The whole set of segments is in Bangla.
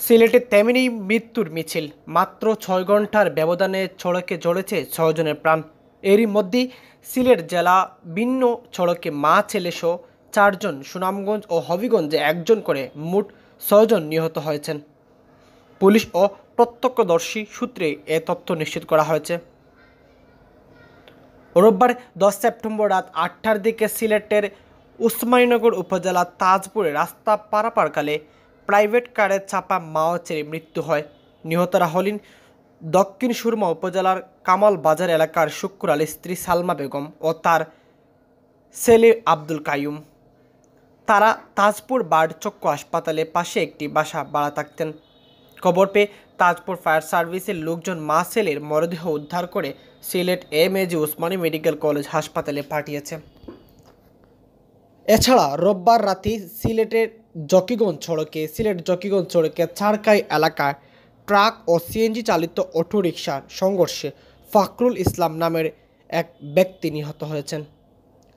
সিলেটে তেমনি মৃত্যুর মিছিল। মাত্র ৬ ঘণ্টার ব্যবধানে সড়কে ঝরেছে ৬ জনের প্রাণ। এরই মধ্যে সিলেট জেলা ভিন্ন সড়কে মা ছেলেসহ ৪ জন, সুনামগঞ্জ ও হবিগঞ্জে ১ জন করে মোট ৬ জন নিহত হয়েছেন। পুলিশ ও প্রত্যক্ষদর্শী সূত্রে এ তথ্য নিশ্চিত করা হয়েছে। রোববার ১০ সেপ্টেম্বর রাত ৮টার দিকে সিলেটের উসমানীনগর উপজেলা তাজপুরে রাস্তা পারাপারকালে প্রাইভেট কারে চাপা মা ও ছেলের মৃত্যু হয়। নিহতরা হলেন দক্ষিণ সুরমা উপজেলার কামাল বাজার এলাকার শুক্কুর আলীর স্ত্রী সালমা বেগম ও তার ছেলে আব্দুল কাইয়ুম। তারা তাজপুর বার্ড চক্ষু হাসপাতালে পাশে একটি বাসা ভাড়া থাকতেন। খবর পেয়ে তাজপুর ফায়ার সার্ভিসের লোকজন মা ছেলের মরদেহ উদ্ধার করে Sylhet MAG Osmani medical college হাসপাতালে পাঠিয়েছে। এছাড়া রোববার রাতে সিলেট জকিগঞ্জ সড়কে চারকাই এলাকায় ট্রাক ও সিএনজি চালিত অটোরিকশার সংঘর্ষে ফখরুল ইসলাম নামের এক ব্যক্তি নিহত হয়েছেন।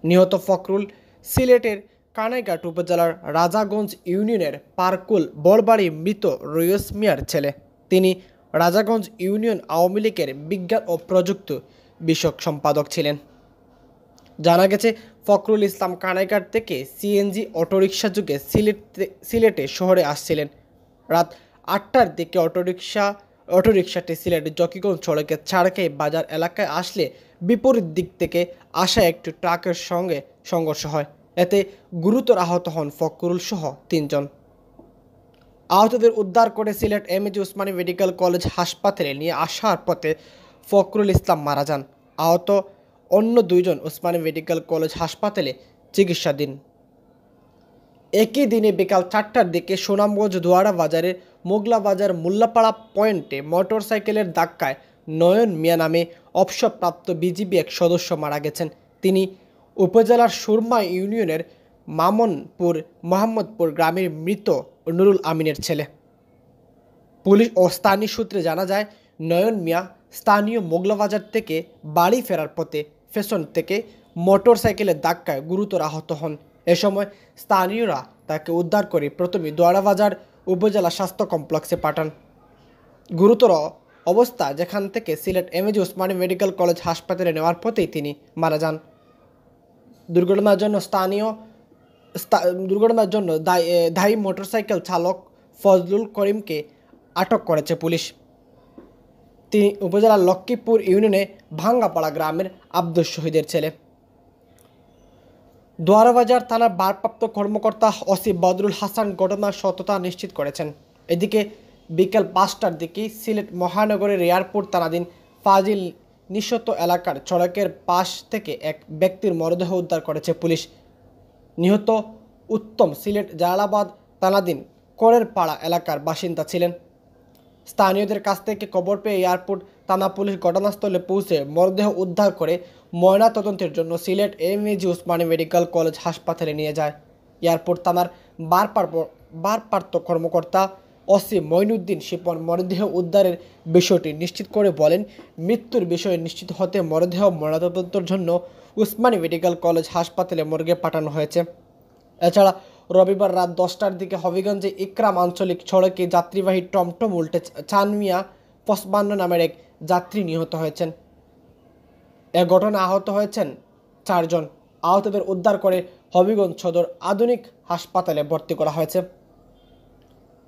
নিহত ফখরুল সিলেটের কানাইঘাট উপজেলার রাজাগঞ্জ ইউনিয়নের পারকুল বড়বাড়ি মৃত রইস মিয়ার ছেলে। তিনি রাজাগঞ্জ ইউনিয়ন আওয়ামী লীগের বিজ্ঞান ও প্রযুক্তি বিষয়ক সম্পাদক ছিলেন। জানা গেছে, ফখরুল ইসলাম কানাইঘাট থেকে সিএনজি অটোরিকশা যুগে সিলেটে শহরে আসছিলেন। রাত ৮টার দিকে অটোরিকশাটি সিলেট জকিগঞ্জ সড়কে চারকাই বাজার এলাকায় আসলে বিপরীত দিক থেকে আসা একটি ট্রাকের সঙ্গে সংঘর্ষ হয়। এতে গুরুতর আহত হন ফখরুল সহ ৩ জন। আহতদের উদ্ধার করে Sylhet MAG Osmani medical college হাসপাতালে নিয়ে আসার পথে ফখরুল ইসলাম মারা যান। আহত অন্য ২ জন ওসমানী মেডিকেল কলেজ হাসপাতালে চিকিৎসাধীন। একই দিনে বিকাল ৪টার দিকে সুনামগঞ্জ দোয়ারা বাজারের মোগলা বাজার মোল্লাপাড়া পয়েন্টে মোটরসাইকেলের ধাক্কায় নয়ন মিয়া নামে অবসরপ্রাপ্ত বিজিবি এক সদস্য মারা গেছেন। তিনি উপজেলার সুরমা ইউনিয়নের মোহাম্মদপুর গ্রামের মৃত নুরুল আমিনের ছেলে। পুলিশ ও স্থানীয় সূত্রে জানা যায়, নয়ন মিয়া স্থানীয় মোগলা বাজার থেকে বাড়ি ফেরার পথে পেছন থেকে মোটরসাইকেলের ধাক্কায় গুরুতর আহত হন। এ সময় স্থানীয়রা তাকে উদ্ধার করে প্রথমে দোয়ারাবাজার উপজেলা স্বাস্থ্য কমপ্লেক্সে পাঠান। গুরুতর অবস্থা যেখান থেকে Sylhet MAG Osmani medical college হাসপাতালে নেওয়ার পথেই তিনি মারা যান। দুর্ঘটনার জন্য দায়ী মোটরসাইকেল চালক ফজলুল করিমকে আটক করেছে পুলিশ। তিনি উপজেলার লক্ষ্মীপুর ইউনিয়নে ভাঙ্গাপাড়া গ্রামের আব্দুল শহীদের ছেলে। দোয়ারাবাজার থানার ভারপ্রাপ্ত কর্মকর্তা ওসি বদরুল হাসান ঘটনার সত্যতা নিশ্চিত করেছেন। এদিকে বিকেল ৫টার দিকে সিলেট মহানগরের এয়ারপোর্ট থানাধীন ফাজিল নিঃশত এলাকার সড়কের পাশ থেকে এক ব্যক্তির মরদেহ উদ্ধার করেছে পুলিশ। নিহত উত্তম সিলেট জালালাবাদ থানাধীন করের পাড়া এলাকার বাসিন্দা ছিলেন। স্থানীয়দের কাছ থেকে খবর পেয়ে এয়ারপোর্ট থানা পুলিশ ঘটনাস্থলে পৌঁছে মরদেহ উদ্ধার করে ময়নাতদন্তের জন্য Sylhet MAG Osmani medical college হাসপাতালে নিয়ে যায়। এয়ারপোর্ট থানার ভারপ্রাপ্ত কর্মকর্তা ওসি মঈনুদ্দিন শিপন মরদেহ উদ্ধারের বিষয়টি নিশ্চিত করে বলেন, মৃত্যুর বিষয়ে নিশ্চিত হতে মরদেহ ময়নাতদন্তের জন্য ওসমানী মেডিকেল কলেজ হাসপাতালে মর্গে পাঠানো হয়েছে। এছাড়া রবিবার রাত 10টার দিকে হবিগঞ্জে ইকরাম আঞ্চলিক সড়কে যাত্রীবাহী টমটম উল্টে চানমিয়া ৫৫ নামের এক যাত্রী নিহত হয়েছেন। এ ঘটনায় আহত হয়েছেন ৪ জন। আহতদের উদ্ধার করে হবিগঞ্জ সদর আধুনিক হাসপাতালে ভর্তি করা হয়েছে।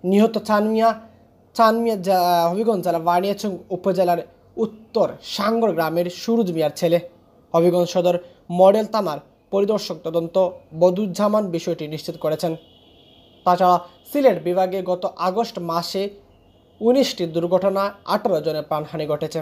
নিহত চানমিয়া হবিগঞ্জ জেলা বানিয়াচং উপজেলার উত্তর সাঙ্গর গ্রামের সুরুজ মিয়ার ছেলে। হবিগঞ্জ সদর মডেল থানার পরিদর্শক তদন্ত বদুজ্জামান বিষয়টি নিশ্চিত করেছেন। তাছাড়া সিলেট বিভাগে গত আগস্ট মাসে ১৯টি দুর্ঘটনায় ১৮ জনের প্রাণহানি ঘটেছে।